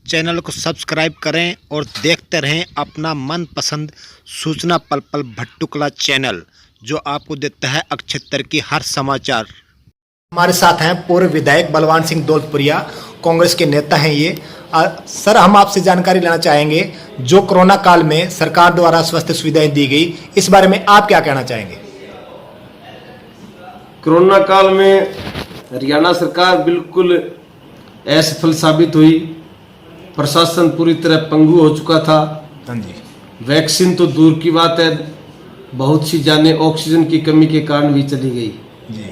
Channel को subscribe करें और देखते रहें अपना मनपसंद सूचना पल पल भट्टुकला चैनल, जो आपको देता है अक्षेत्र की हर समाचार। हमारे साथ हैं पूर्व विधायक बलवान सिंह दौलतपुरिया, कांग्रेस के नेता हैं ये। सर, हम आपसे जानकारी लेना चाहेंगे, जो कोरोना काल में सरकार द्वारा स्वास्थ्य सुविधाएं दी गई, इस बारे में आप क्या कहना चाहेंगे? कोरोना काल में हरियाणा सरकार बिल्कुल असफल साबित हुई। प्रशासन पूरी तरह पंगु हो चुका था। हाँ जी। वैक्सीन तो दूर की बात है, बहुत सी जानें ऑक्सीजन की कमी के कारण भी चली गई।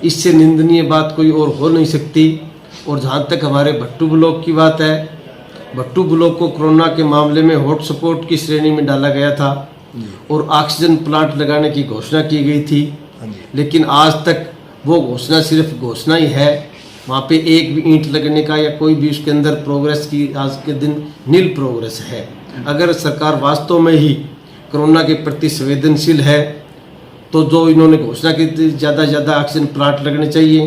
इससे निंदनीय बात कोई और हो नहीं सकती। और जहाँ तक हमारे भट्टू ब्लॉक की बात है, भट्टू ब्लॉक को कोरोना के मामले में हॉटस्पॉट की श्रेणी में डाला गया था और ऑक्सीजन प्लांट लगाने की घोषणा की गई थी। लेकिन आज तक वो घोषणा सिर्फ घोषणा ही है। वहाँ पे एक भी ईंट लगने का या कोई भी उसके अंदर प्रोग्रेस की आज के दिन नील प्रोग्रेस है। अगर सरकार वास्तव में ही कोरोना के प्रति संवेदनशील है तो जो इन्होंने घोषणा की थी, ज़्यादा से ज़्यादा ऑक्सीजन प्लांट लगने चाहिए।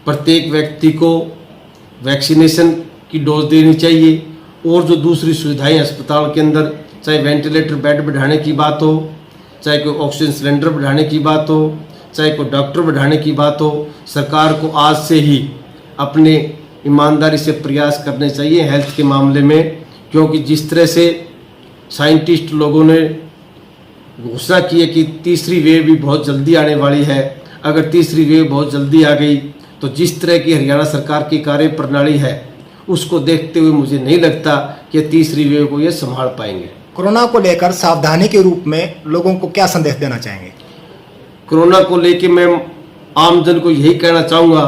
प्रत्येक व्यक्ति को वैक्सीनेशन की डोज देनी चाहिए और जो दूसरी सुविधाएं अस्पताल के अंदर, चाहे वेंटिलेटर बेड बढ़ाने की बात हो, चाहे कोई ऑक्सीजन सिलेंडर बढ़ाने की बात हो, चाहे कोई डॉक्टर बढ़ाने की बात हो, सरकार को आज से ही अपने ईमानदारी से प्रयास करने चाहिए हेल्थ के मामले में। क्योंकि जिस तरह से साइंटिस्ट लोगों ने घोषणा की है कि तीसरी वेव भी बहुत जल्दी आने वाली है, अगर तीसरी वेव बहुत जल्दी आ गई तो जिस तरह की हरियाणा सरकार की कार्य प्रणाली है उसको देखते हुए मुझे नहीं लगता कि तीसरी वेव को ये संभाल पाएंगे। कोरोना को लेकर सावधानी के रूप में लोगों को क्या संदेश देना चाहेंगे? कोरोना को लेकर मैं आमजन को यही कहना चाहूँगा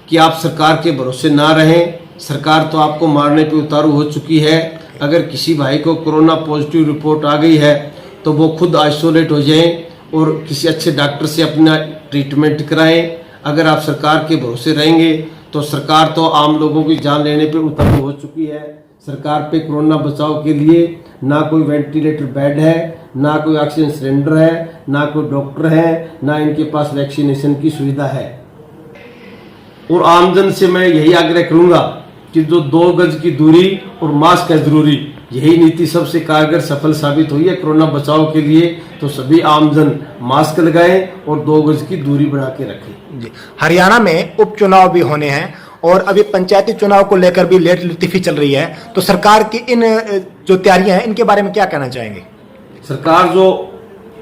कि आप सरकार के भरोसे ना रहें। सरकार तो आपको मारने पे उतारू हो चुकी है। अगर किसी भाई को कोरोना पॉजिटिव रिपोर्ट आ गई है तो वो खुद आइसोलेट हो जाएं और किसी अच्छे डॉक्टर से अपना ट्रीटमेंट कराएं। अगर आप सरकार के भरोसे रहेंगे तो सरकार तो आम लोगों की जान लेने पे उतारू हो चुकी है। सरकार पे कोरोना बचाव के लिए ना कोई वेंटिलेटर बेड है, ना कोई ऑक्सीजन सिलेंडर है, ना कोई डॉक्टर है, ना इनके पास वैक्सीनेशन की सुविधा है। और आमजन से मैं यही आग्रह करूंगा कि जो 2 गज की दूरी और मास्क है जरूरी, यही नीति सबसे कारगर सफल साबित हुई है कोरोना बचाव के लिए। तो सभी आमजन मास्क लगाएं और 2 गज की दूरी बना के रखें। जी। हरियाणा में उपचुनाव भी होने हैं और अभी पंचायती चुनाव को लेकर भी लेट लतीफी चल रही है, तो सरकार की इन जो तैयारियां हैं इनके बारे में क्या कहना चाहेंगे? सरकार जो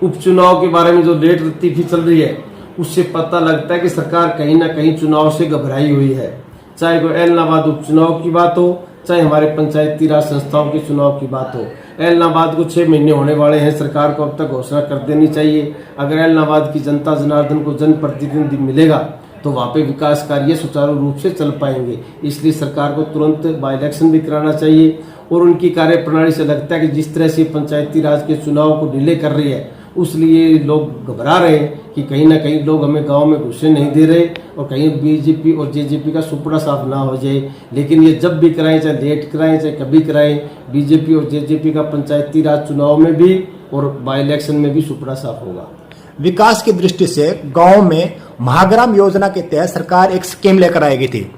उपचुनाव के बारे में जो लेट लतीफी चल रही है उससे पता लगता है कि सरकार कहीं ना कहीं चुनाव से घबराई हुई है। चाहे कोई एलनाबाद उपचुनाव की बात हो, चाहे हमारे पंचायती राज संस्थाओं के चुनाव की बात हो। एलनाबाद को 6 महीने होने वाले हैं, सरकार को अब तक घोषणा कर देनी चाहिए। अगर एलनाबाद की जनता जनार्दन को जनप्रतिनिधि मिलेगा तो वहाँ पे विकास कार्य सुचारू रूप से चल पाएंगे। इसलिए सरकार को तुरंत बाई इलेक्शन भी कराना चाहिए। और उनकी कार्य प्रणाली से लगता है कि जिस तरह से पंचायती राज के चुनाव को डिले कर रही है, उसलिए लोग घबरा रहे हैं कि कहीं ना कहीं लोग हमें गांव में घुसने नहीं दे रहे और कहीं बीजेपी और जेजेपी का सुपड़ा साफ ना हो जाए। लेकिन ये जब भी कराएं, चाहे लेट कराएं चाहे कभी कराएं, बीजेपी और जेजेपी का पंचायती राज चुनाव में भी और बाई इलेक्शन में भी सुपड़ा साफ होगा। विकास की दृष्टि से गांव में महाग्राम योजना के तहत सरकार एक स्कीम लेकर आई गई थी।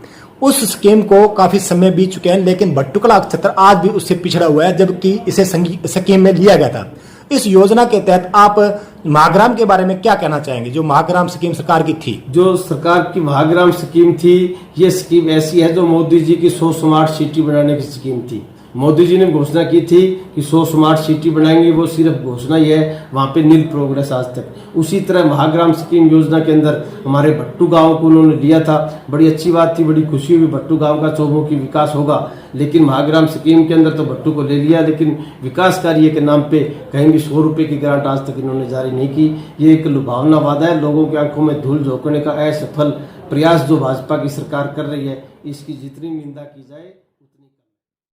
उस स्कीम को काफी समय बीत चुके हैं, लेकिन भट्टुकला क्षेत्र आज भी उससे पिछड़ा हुआ है, जबकि इसे स्कीम में लिया गया था। इस योजना के तहत आप महाग्राम के बारे में क्या कहना चाहेंगे, जो महाग्राम स्कीम सरकार की थी? जो सरकार की महाग्राम स्कीम थी, ये स्कीम ऐसी है जो मोदी जी की 100 स्मार्ट सिटी बनाने की स्कीम थी। मोदी जी ने घोषणा की थी कि 100 स्मार्ट सिटी बनाएंगे, वो सिर्फ घोषणा ही है, वहाँ पे नील प्रोग्रेस आज तक। उसी तरह महाग्राम स्कीम योजना के अंदर हमारे भट्टू गांव को उन्होंने लिया था। बड़ी अच्छी बात थी, बड़ी खुशी हुई, भट्टू गांव का चौमुखी विकास होगा। लेकिन महाग्राम स्कीम के अंदर तो भट्टू को ले लिया, लेकिन विकास कार्य के नाम पे कहीं भी 100 रुपये की ग्रांट आज तक इन्होंने जारी नहीं की। ये एक लुभावना वादा है। लोगों की आंखों में धूल झोंकने का असफल प्रयास जो भाजपा की सरकार कर रही है, इसकी जितनी निंदा की जाए